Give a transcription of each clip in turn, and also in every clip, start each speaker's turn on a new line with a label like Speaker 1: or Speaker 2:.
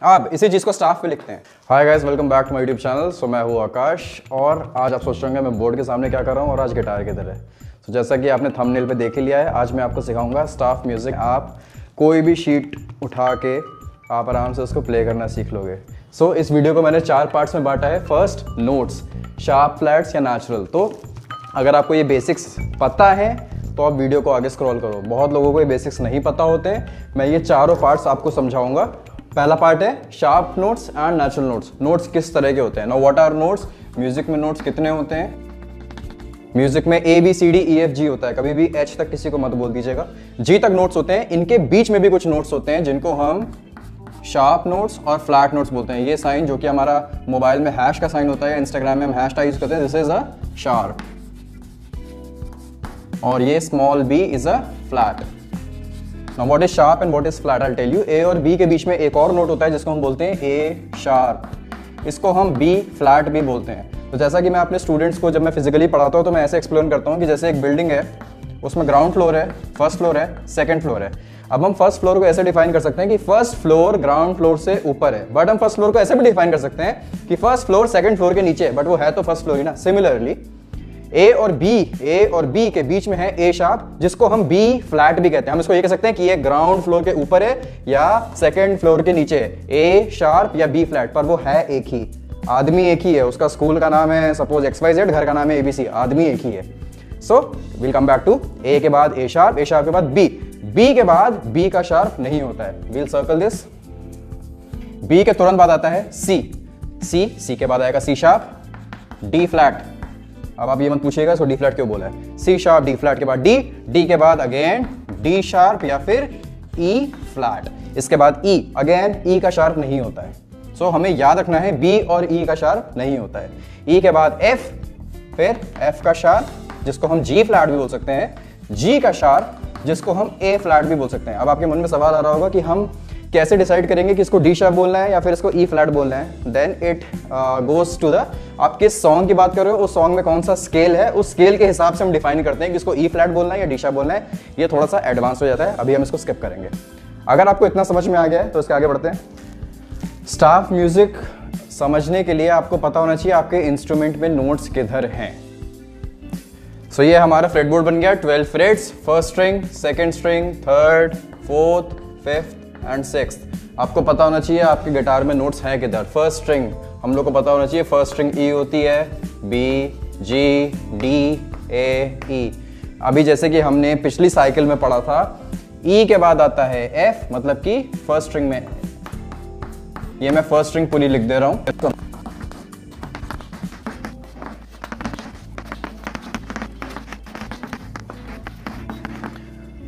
Speaker 1: आप इसी चीज़ को स्टाफ पे लिखते हैं। Hi guys, welcome back to my YouTube channel. So मैं हूँ आकाश और आज आप सोच रहे होंगे मैं बोर्ड के सामने क्या कर रहा हूँ और आज गिटार किधर है। तो जैसा कि आपने थंबनेल पे देख ही लिया है, आज मैं आपको सिखाऊंगा स्टाफ म्यूज़िक। आप कोई भी शीट उठा के आप आराम से उसको प्ले करना सीख लोगे। सो इस वीडियो को मैंने 4 पार्ट्स में बांटा है। फर्स्ट, नोट्स, शार्प, फ्लैट्स या नेचुरल। तो अगर आपको ये बेसिक्स पता है तो आप वीडियो को आगे स्क्रॉल करो। बहुत लोगों को ये बेसिक्स नहीं पता होते। मैं ये चारों पार्ट्स आपको समझाऊंगा। पहला पार्ट है sharp notes and natural notes. Notes किस तरह के होते हैं। Now what are notes. Music में नोट्स कितने होते हैं। म्यूजिक में ABCDEFG होता है, कभी भी H तक किसी को मत बोल दीजिएगा। G तक नोट्स होते हैं। इनके बीच में भी कुछ नोट्स होते हैं जिनको हम शार्प नोट्स और फ्लैट नोट्स बोलते हैं। ये साइन जो कि हमारा मोबाइल में हैश का साइन होता है, इंस्टाग्राम में हम हैश टैग यूज करते हैं, दिस इज अ शार्प। और ये small b is a flat. Now what is sharp and what is flat? I'll tell you. A और B के बीच में एक और नोट होता है जिसको हम बोलते हैं A sharp। इसको हम B flat भी बोलते हैं। तो जैसा कि मैं अपने स्टूडेंट्स को जब मैं फिजिकली पढ़ाता हूँ तो मैं ऐसे एक्सप्लेन करता हूँ कि जैसे एक बिल्डिंग है, उसमें ग्राउंड फ्लोर है, फर्स्ट फ्लोर है, सेकंड फ्लोर है। अब हम फर्स्ट फ्लोर को ऐसे डिफाइन कर सकते हैं कि फर्स्ट फ्लोर ग्राउंड फ्लोर से ऊपर है, बट हम फर्स्ट फ्लोर को ऐसे भी डिफाइन कर सकते हैं कि फर्स्ट फ्लोर सेकंड फ्लोर के नीचे है, बट वो है तो फर्स्ट फ्लोर ही ना। सिमिलरली A और B के बीच में है A शार्प, जिसको हम B फ्लैट भी कहते हैं। हम इसको ये कह सकते हैं कि ये ग्राउंड फ्लोर के ऊपर है या सेकंड फ्लोर के नीचे है, A शार्प या B फ्लैट, पर वो है एक ही। आदमी एक ही है, उसका स्कूल का नाम है सपोज XYZ, घर का नाम है ABC, आदमी एक ही है। So will come back to A के बाद A शार्प के बाद B के बाद B का शार्प नहीं होता है। Will circle this. B के तुरंत बाद आता है C के बाद आएगा C शार्प, D फ्लैट। अब आप ये मत पूछिएगा इसको डी फ्लैट क्यों बोला है। C शार्प, D फ्लैट के बाद D के बाद अगेन D शार्प या फिर E फ्लैट। इसके बाद E, अगेन E का शार्प नहीं होता है। सो हमें याद रखना है B और E का शार्प नहीं होता है। E के बाद F, फिर F का शार्प जिसको हम G फ्लैट भी बोल सकते हैं, G का शार्प जिसको हम A फ्लैट भी बोल सकते हैं। अब आपके मन में सवाल आ रहा होगा कि हम कैसे डिसाइड करेंगे कि इसको D शार्प बोलना है या फिर इसको E फ्लैट बोलना है। Then it goes to the, आप किस सॉन्ग की बात कर रहे हो, उस सॉन्ग में कौन सा स्केल है, उस स्केल के हिसाब से हम डिफाइन करते हैं कि इसको E फ्लैट बोलना है या D शार्प बोलना है। ये थोड़ा सा एडवांस हो जाता है, अभी हम इसको स्किप करेंगे। अगर आपको इतना समझ में आ गया है तो इसके आगे बढ़ते हैं। स्टाफ म्यूजिक समझने के लिए आपको पता होना चाहिए आपके इंस्ट्रूमेंट में नोट्स किधर हैं। सो ये हमारा फ्रेटबोर्ड बन गया। 12 frets, first string, second string, third, fourth, fifth and sixth. आपको पता होना चाहिए आपके गिटार में नोट्स हैं किधर। फर्स्ट स्ट्रिंग हम लोग को पता होना चाहिए, फर्स्ट स्ट्रिंग E होती है, B, G, D, A, E। अभी जैसे कि हमने पिछली साइकिल में पढ़ा था, E के बाद आता है F, मतलब कि फर्स्ट स्ट्रिंग में। ये मैं फर्स्ट स्ट्रिंग पूरी लिख दे रहा हूं।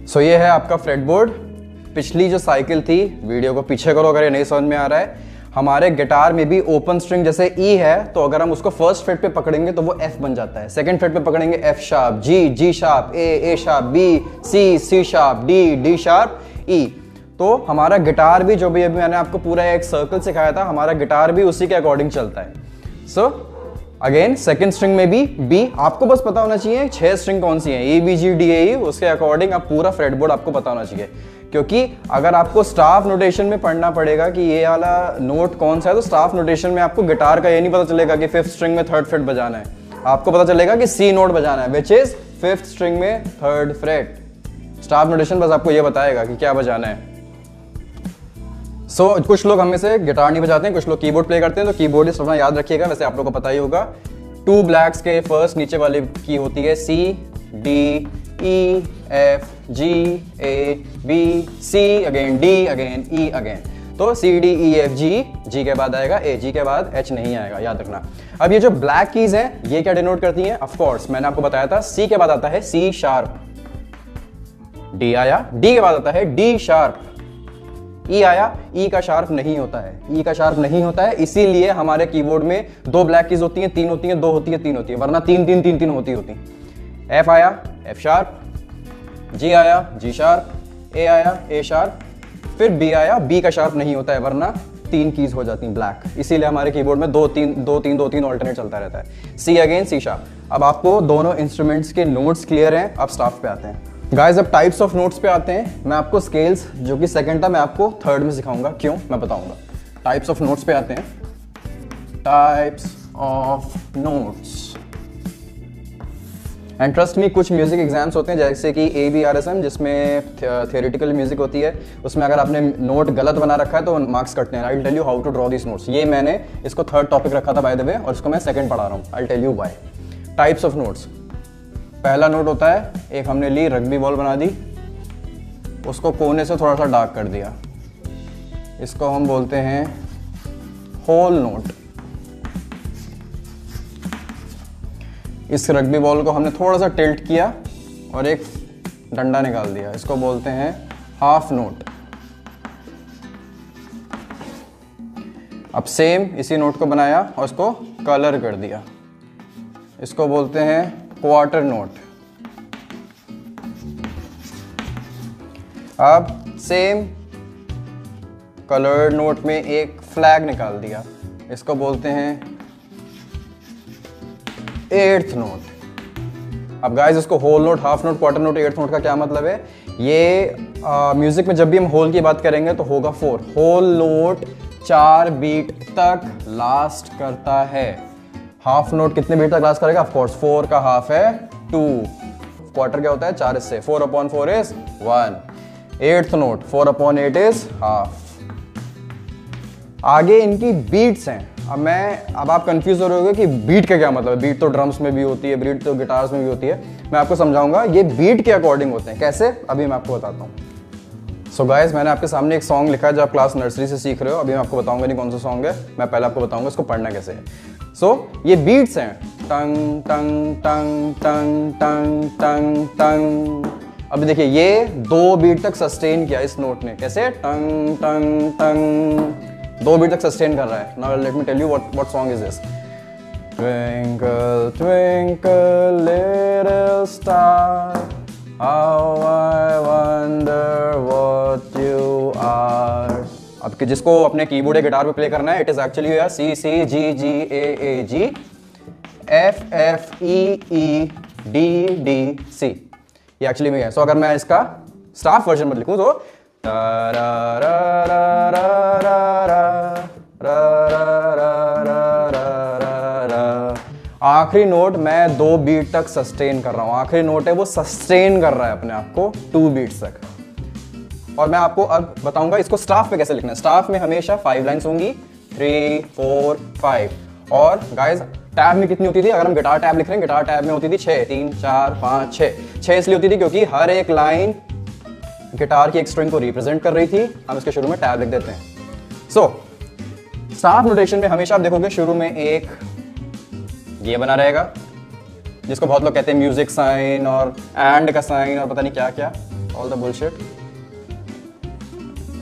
Speaker 1: सो ये है आपका फ्रेटबोर्ड। पिछली जो साइकिल थी, वीडियो को पीछे करो अगर ये नहीं समझ में आ रहा है। हमारे गिटार में भी ओपन स्ट्रिंग जैसे E है, तो अगर हम उसको फर्स्ट फ्रेट पे पकड़ेंगे तो वो F बन जाता है। सेकंड फ्रेट पे पकड़ेंगे F sharp, G sharp, A sharp, B, C sharp, D sharp, E। तो हमारा गिटार भी, जो भी अभी मैंने आपको पूरा एक सर्कल सिखाया था, हमारा गिटार भी उसी के अकॉर्डिंग चलता है। सो अगेन सेकंड स्ट्रिंग में भी B, आपको बस पता होना चाहिए 6 स्ट्रिंग कौन सी है, ABCDE, उसके अकॉर्डिंग आप पूरा फ्रेटबोर्ड आपको पता होना चाहिए। क्योंकि अगर आपको स्टाफ नोटेशन में पढ़ना पड़ेगा कि ये वाला नोट कौन सा है, तो स्टाफ नोटेशन में आपको गिटार का ये नहीं पता चलेगा कि 5th स्ट्रिंग में 3rd फ्रेट बजाना है। आपको पता चलेगा कि C नोट बजाना है, विच इज 5th स्ट्रिंग में 3rd फ्रेट। स्टाफ नोटेशन बस आपको ये बताएगा कि क्या बजाना है। सो कुछ लोग हमें से गिटार नहीं बजाते हैं, कुछ लोग कीबोर्ड प्ले करते हैं, तो कीबोर्डिस्ट अपना याद रखिएगा। वैसे आप लोग को पता ही होगा, 2 ब्लैक्स के फर्स्ट नीचे वाली की होती है C, D, E, F, G, A, B, C, again D, again E, again. तो C, D, E, F, G के बाद आएगा A, G के बाद H नहीं आएगा, याद रखना। अब ये जो ब्लैक कीज हैं, ये क्या डिनोट करती हैं? ऑफ कोर्स मैंने आपको बताया था, C के बाद आता है C शार्प, D आया, D के बाद आता है D शार्प, E आया, E का शार्प नहीं होता है, E का शार्प नहीं होता है। इसीलिए हमारे कीबोर्ड में 2 ब्लैक कीज होती हैं, 3 होती हैं, 2 होती है, 3 होती है, वरना 3 होती। F आया, F शार्प, G आया, G शार्प, A आया, A शार्प, फिर B आया, B का शार्प नहीं होता है, वरना 3 कीज हो जाती हैं ब्लैक। इसीलिए हमारे कीबोर्ड में 2-3 ऑल्टरनेट चलता रहता है। C again C sharp. अब आपको दोनों इंस्ट्रूमेंट्स के नोट्स क्लियर हैं, अब स्टाफ पे आते हैं। गाइस अब टाइप्स ऑफ नोट्स पे आते हैं। मैं आपको स्केल्स जो कि सेकंड था, मैं आपको थर्ड में सिखाऊंगा, क्यों मैं बताऊंगा। टाइप्स ऑफ नोट्स पे आते हैं। Types of notes, and trust me कुछ म्यूजिक एग्जाम्स होते हैं जैसे कि ABRSM जिसमें थियोरेटिकल म्यूजिक होती है, उसमें अगर आपने नोट गलत बना रखा है तो मार्क्स कटते हैं। I will tell you how to draw this notes. ये मैंने इसको थर्ड टॉपिक रखा था बाय द वे, और इसको मैं सेकंड पढ़ा रहा हूँ। I will tell you why. Types of notes, पहला नोट होता है, एक हमने ली रग्बी बॉल बना दी, उसको कोने से थोड़ा सा डार्क कर दिया, इसको हम बोलते हैं होल नोट। इस रग्बी बॉल को हमने थोड़ा सा टिल्ट किया और एक डंडा निकाल दिया, इसको बोलते हैं हाफ नोट। अब सेम इसी नोट को बनाया और इसको कलर कर दिया, इसको बोलते हैं क्वार्टर नोट। अब सेम कलर्ड नोट में एक फ्लैग निकाल दिया, इसको बोलते हैं एट्थ नोट। अब गाइस इसको whole note, half note, quarter note, eighth note का क्या मतलब है? ये म्यूजिक में जब भी हम होल की बात करेंगे तो होगा 4। होल नोट 4 बीट तक लास्ट करता है। हाफ नोट कितने बीट तक लास्ट करेगा? ऑफ कोर्स 4 का हाफ है 2। क्वार्टर क्या होता है? 4 इससे, 4/4 is 1। Eighth note 4/8 is half. आगे इनकी बीट्स हैं। अब आप कंफ्यूज हो रहे होंगे कि बीट का क्या मतलब है। बीट तो ड्रम्स में भी होती है, बीट तो गिटार्स में भी होती है। मैं आपको समझाऊंगा ये बीट के अकॉर्डिंग होते हैं। कैसे? अभी मैं आपको बताता हूँ। सो गाइस, मैंने आपके सामने एक सॉन्ग लिखा है जो आप क्लास नर्सरी से सीख रहे हो। अभी मैं आपको बताऊंगा नहीं कौन सा सॉन्ग है, मैं पहले आपको बताऊंगा इसको पढ़ना कैसे है। सो ये बीट्स हैं, टंग टंग टंग टंग टंग टंग टंग। अभी देखिए ये 2 बीट तक सस्टेन किया इस नोट ने। कैसे? टंग टंग टंग, 2 बीट तक सस्टेन कर रहा है। Now let me tell you what song is this. Twinkle twinkle little star, how I wonder what you are। अब कि जिसको अपने कीबोर्ड या गिटार पे प्ले करना है, it is actually C C G G A A G F F E E D D C। ये actually में है। सो अगर मैं इसका स्टाफ वर्जन में लिखूं तो आखिरी नोट मैं 2 बीट तक सस्टेन कर रहा हूं। आखिरी नोट है वो सस्टेन कर रहा है अपने आप को 2 बीट्स तक। और मैं आपको अब बताऊंगा इसको स्टाफ पे कैसे लिखना है। स्टाफ में हमेशा 5 लाइन्स होंगी, 3 4 5। और गाइस टैब में कितनी होती थी? अगर हम गिटार टैब लिख रहे हैं, गिटार टैब में होती थी 6, 3 4 5 6। 6 इसलिए होती थी क्योंकि हर एक लाइन गिटार की एक स्ट्रिंग को रिप्रेजेंट कर रही थी। हम इसके शुरू में टैब लिख देते हैं। सो स्टाफ नोटेशन में हमेशा आप देखोगे शुरू में एक ये बना रहेगा, जिसको बहुत लोग कहते हैं म्यूजिक साइन और एंड का साइन और पता नहीं क्या क्या, all the bullshit.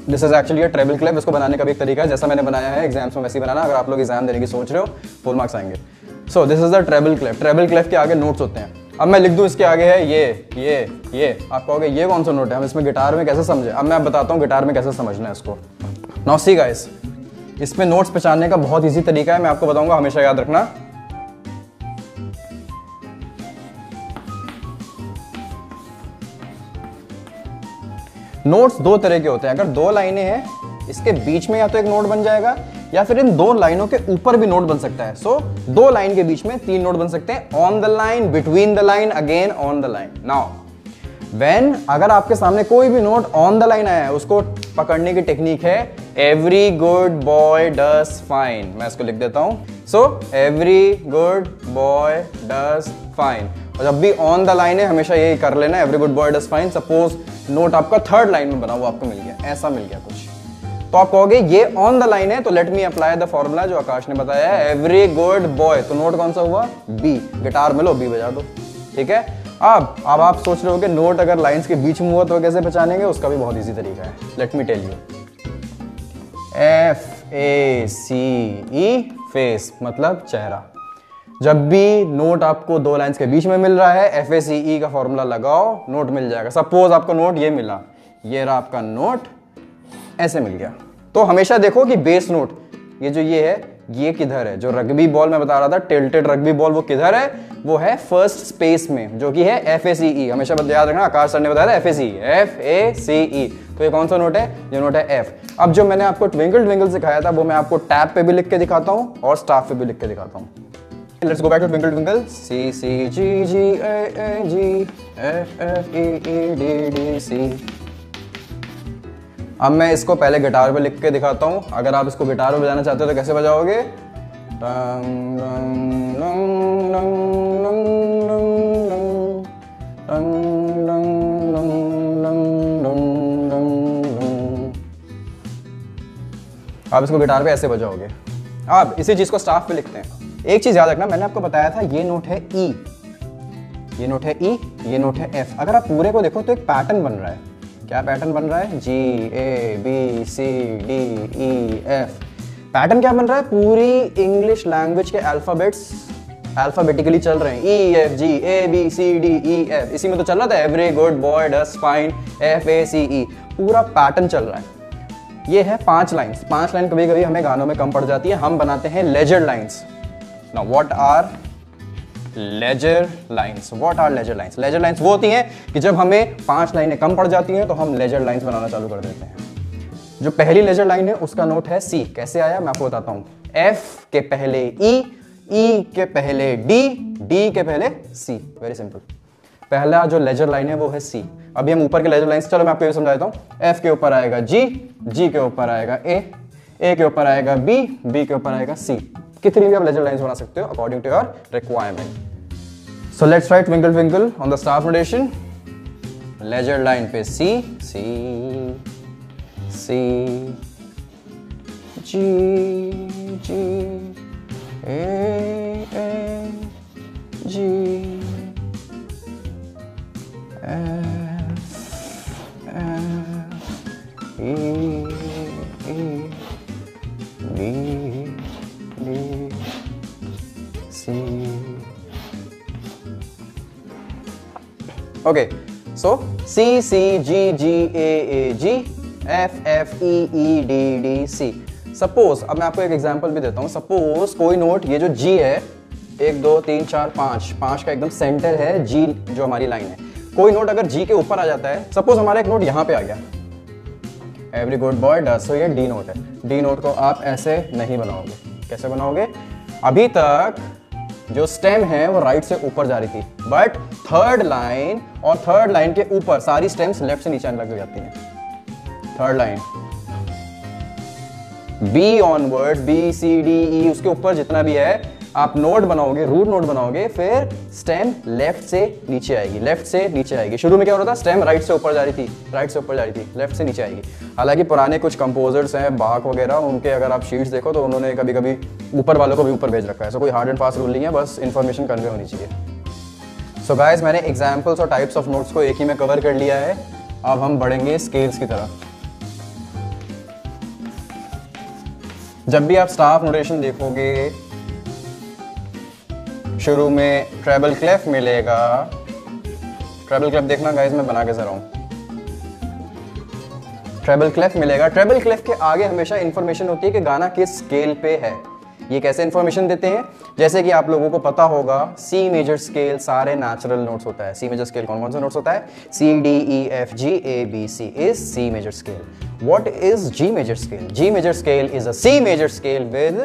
Speaker 1: This is actually a treble clef. इसको बनाने का भी एक तरीका है, जैसा मैंने बनाया है एग्जाम्स में वैसे ही बनाना। अगर आप लोग एग्जाम देने की सोच रहे हो, फुल मार्क्स आएंगे। So this is the treble clef. Treble clef के आगे नोट्स होते हैं। अब मैं लिख दूं इसके आगे है ये, आप कहोगे ये कौन सा नोट है, हम इसमें गिटार में कैसे समझे? अब मैं बताता हूँ गिटार में कैसे समझना है इसको। नाउ सी गाइस, इसमें नोट्स पहचानने का बहुत इजी तरीका है, मैं आपको बताऊंगा, हमेशा याद रखना। नोट्स 2 तरह के होते हैं। अगर 2 लाइनें हैं, इसके बीच में या तो एक नोट बन जाएगा या फिर इन 2 लाइनों के ऊपर भी नोट बन सकता है। सो 2 लाइन के बीच में 3 नोट बन सकते हैं। On the line, between the line, again on the line. Now when अगर आपके सामने कोई भी नोट ऑन द लाइन आया है, उसको पकड़ने की टेक्निक है every good boy does fine. मैं इसको लिख देता हूं। So every good boy does fine. और जब भी ऑन द लाइन है हमेशा यही कर लेना, every good boy does fine. Suppose note आपका 3rd लाइन में बना हुआ आपको मिल गया, ऐसा मिल गया कुछ, तो आप कहोगे ये ऑन द लाइन है, तो let me apply the formula जो आकाश ने बताया है, एवरी गुड बॉय। तो नोट कौन सा हुआ? बी। गिटार में लो बी बजा दो, ठीक है। अब आप सोच रहे हो कि नोट अगर लाइंस के बीच में हुआ तो कैसे पहचानेंगे? उसका भी बहुत इजी तरीका है। Let me tell you. FACE, face मतलब चेहरा। जब भी नोट आपको 2 लाइंस के बीच में मिल रहा है, FACE का फॉर्मूला लगाओ, नोट मिल जाएगा। सपोज आपको नोट ये मिला, ये रहा आपका नोट, ऐसे मिल गया। तो हमेशा देखो कि बेस नोट, ये जो ये है, ये किधर है? जो रग्बी बॉल मैं बता रहा था, टिल्टेड रग्बी बॉल, वो किधर है? वो है फर्स्ट स्पेस में, जो कि है FACE। हमेशा याद रखना, आकाश सर ने बताया था FACE, FACE। तो ये कौन सा नोट है? ये नोट है F। अब जो मैंने आपको ट्विंकल ट्विंकल सिखाया था वो मैं आपको टैब पे भी लिख के दिखाता हूँ और स्टाफ पे भी लिख के दिखाता हूँ। Let's go back to Twinkle Twinkle. C C G G A A G F F E E D D C। अब मैं इसको पहले गिटार पे लिख के दिखाता हूँ। अगर आप इसको गिटार पे बजाना चाहते हो तो कैसे बजाओगे? आप इसको गिटार पे ऐसे बजाओगे। अब इसी चीज को स्टाफ पे लिखते हैं। एक चीज याद रखना, मैंने आपको बताया था ये नोट है E, ये नोट है E, ये नोट है F। अगर आप पूरे को देखो तो एक पैटर्न बन रहा है। क्या पैटर्न बन रहा है? G A B C D E F। Pattern क्या बन रहा है? पूरी इंग्लिश लैंग्वेज के अल्फाबेट्स अल्फाबेटिकली चल रहे हैं। E F G A B C D E F। इसी में तो चल रहा था every good boy does fine FACE। पूरा पैटर्न चल रहा है। ये है 5 लाइन्स। 5 लाइन कभी कभी हमें गानों में कम पड़ जाती है, हम बनाते हैं ledger lines. Now what are ledger lines? What are ledger lines? Ledger lines वो होती हैं कि जब हमें 5 लाइनें कम पड़ जाती हैं तो हम ledger lines बनाना चालू कर देते हैं। जो पहली ledger line है उसका नोट है C। कैसे आया मैं आपको बताता हूँ। F के पहले E, E के पहले D, D के पहले C। Very simple. पहला जो ledger line है वो है C। अभी हम ऊपर के ledger lines, चलो मैं आपको ये समझाता हूँ। F के ऊपर आएगा G, G के ऊपर आएगा A, A के ऊपर आएगा B, B के ऊपर आएगा C। कितनी भी आप लेजर लाइंस बना सकते हो according to your requirement. So let's write twinkle twinkle on the staff notation. Ledger line पे C, C, C, G, G, A, A, G, F, F, E, E, B, B, C। Okay, so C C G G A A G F F E E D D C। Suppose अब मैं आपको एक example भी देता हूँ। Suppose कोई note, ये जो G है 1 2 3 4 5 का एकदम सेंटर है G जो हमारी लाइन है। कोई नोट अगर G के ऊपर आ जाता है, सपोज हमारा एक नोट यहाँ पे आ गया, एवरी गुड बॉय डज, सो ये D नोट है। D नोट को आप ऐसे नहीं बनाओगे। कैसे बनाओगे? अभी तक जो स्टेम है वो राइट से ऊपर जा रही थी, बट थर्ड लाइन और थर्ड लाइन के ऊपर सारी स्टेम्स लेफ्ट से नीचे आने लग जाती हैं। Third line B onward, B C D E, उसके ऊपर जितना भी है आप नोट बनाओगे, रूट नोट बनाओगे, फिर स्टेम लेफ्ट से नीचे आएगी, लेफ्ट से नीचे आएगी। शुरू में क्या हो रहा था? स्टेम राइट से ऊपर जा रही थी, राइट से ऊपर जा रही थी, लेफ्ट से नीचे आएगी। हालांकि पुराने कुछ कंपोजर्स हैं, बाक वगैरह, उनके अगर आप शीट्स देखो तो उन्होंने कभी कभी ऊपर वालों को भी ऊपर भेज रखा है। ऐसा कोई हार्ड एंड फास्ट रूल नहीं है, बस इन्फॉर्मेशन कन्वे होनी चाहिए। सो गाइस, मैंने एग्जाम्पल्स और टाइप्स ऑफ नोट्स को एक ही में कवर कर लिया है। अब हम बढ़ेंगे स्केल्स की तरफ। जब भी आप स्टाफ नोटेशन देखोगे, शुरू में ट्रेबल क्लेफ मिलेगा। ट्रेबल क्लेफ देखना गाइस, मैं बना के जरा हूं। ट्रेबल क्लेफ मिलेगा। ट्रेबल क्लेफ के आगे हमेशा इंफॉर्मेशन होती है कि गाना किस स्केल पे है। ये कैसे इंफॉर्मेशन देते हैं? जैसे कि आप लोगों को पता होगा, सी मेजर स्केल सारे नेचुरल नोट्स होता है। सी मेजर स्केल कौन कौन सा नोट्स होता है? C D E F G A B C is C major scale. What is G major scale? G major scale is a C major scale with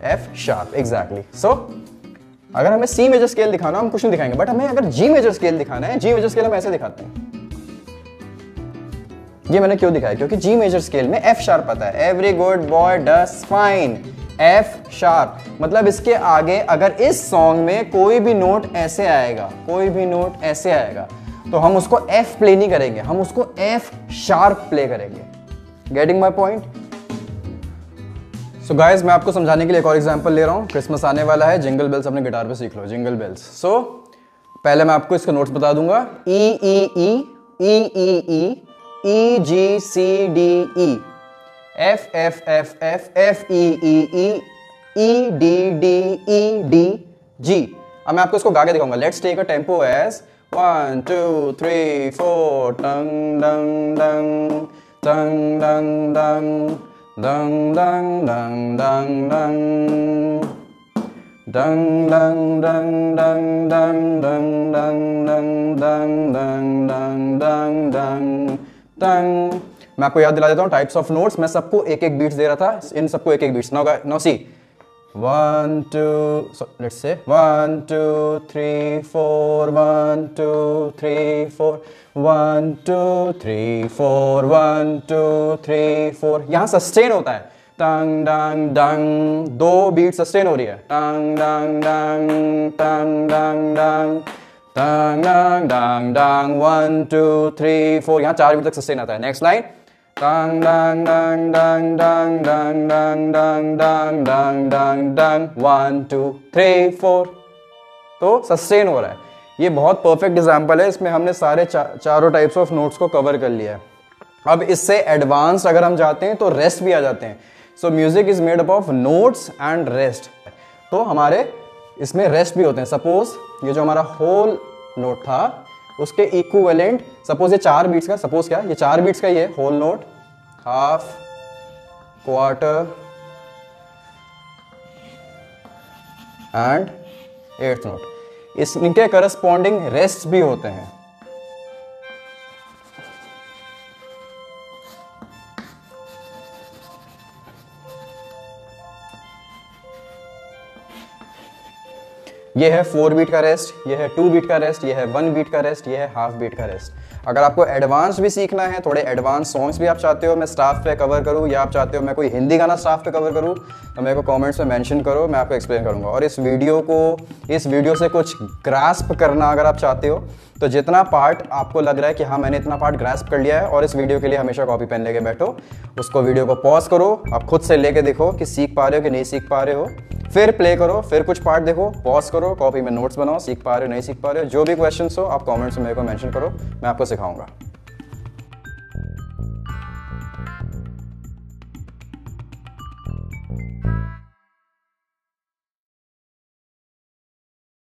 Speaker 1: F sharp. Exactly. So अगर हमें C major scale दिखाना, हम कुछ नहीं दिखाएंगे, but हमें अगर G major scale दिखाना है, G मेजर स्केल हम ऐसे दिखाते हैं। ये मैंने क्यों दिखाया? क्योंकि G मेजर स्केल में F शार्प आता है। Every good boy does fine, F sharp. मतलब इसके आगे अगर इस सॉन्ग में कोई भी नोट ऐसे आएगा, कोई भी नोट ऐसे आएगा, तो हम उसको F प्ले नहीं करेंगे, हम उसको F शार्प प्ले करेंगे। Getting my point? So guys, मैं आपको समझाने के लिए एक और एग्जांपल ले रहा हूँ। क्रिसमस आने वाला है, जिंगल बेल्स अपने गिटार पे सीख लो, जिंगल बेल्स। सो पहले मैं आपको इसके नोट्स बता दूंगा। E E E E E E E G C D E F F F F F E E E E D D E D G। अब मैं आपको इसको गा के दिखाऊंगा। Let's take a tempo as 1 2 3 4 टंग डंग डंग टंग डंग डंग dang dang dang dang dang dang dang dang dang dang dang dang dang dang dang dang dang dang dang। मैं आपको याद दिला देता हूँ टाइप्स ऑफ नोट्स। मैं सबको एक एक बीट्स दे रहा था, इन सबको एक एक beats. Now see 1 2, so let's say 1 2 3 4 1 2 3 4 1 2 3 4 1 2 3 4। यहाँ सस्टेन होता है टंग डंग डंग, 2 बीट सस्टेन हो रही है टंग डंग डंग टंग डंग डंग टंग डंग डंग डंग 1 2 3 4। यहाँ 4 बीट तक सस्टेन आता है। Next line dang dang dang dang dang dang dang dang dang dang dang dang 1 2 3 4। तो सस्टेन हो रहा है। ये बहुत परफेक्ट एग्जांपल है, इसमें हमने सारे चारों टाइप्स ऑफ नोट्स को कवर कर लिया है। अब इससे एडवांस अगर हम जाते हैं तो रेस्ट भी आ जाते हैं। सो music is made up of notes and rest. तो हमारे इसमें रेस्ट भी होते हैं। सपोज ये जो हमारा होल नोट था उसके इक्विवेलेंट, सपोज ये 4 बीट्स का, सपोज क्या ये 4 बीट्स का ये whole note, half, quarter and 8th note, इनके करस्पॉन्डिंग रेस्ट भी होते हैं। ये है 4 बीट का रेस्ट, ये है 2 बीट का रेस्ट, ये है 1 बीट का रेस्ट, ये है हाफ बीट का रेस्ट। अगर आपको एडवांस भी सीखना है, थोड़े एडवांस सॉन्ग्स भी आप चाहते हो मैं स्टाफ पे कवर करूं, या आप चाहते हो मैं कोई हिंदी गाना स्टाफ पे कवर करूं, तो मेरे को कमेंट्स में मेंशन करो, मैं आपको एक्सप्लेन करूंगा। और इस वीडियो से कुछ ग्रास्प करना अगर आप चाहते हो, तो जितना पार्ट आपको लग रहा है कि हाँ मैंने इतना पार्ट ग्रास्प कर लिया है और इस वीडियो के लिए हमेशा कॉपी पेन लेके बैठो, उसको वीडियो को पॉज करो, आप खुद से लेके देखो कि सीख पा रहे हो कि नहीं सीख पा रहे हो, फिर प्ले करो, फिर कुछ पार्ट देखो, पॉज करो, कॉपी में नोट्स बनाओ, सीख पा रहे हो नहीं सीख पा रहे हो, जो भी क्वेश्चंस हो आप कमेंट्स में मेरे को मेंशन करो, मैं आपको सिखाऊंगा।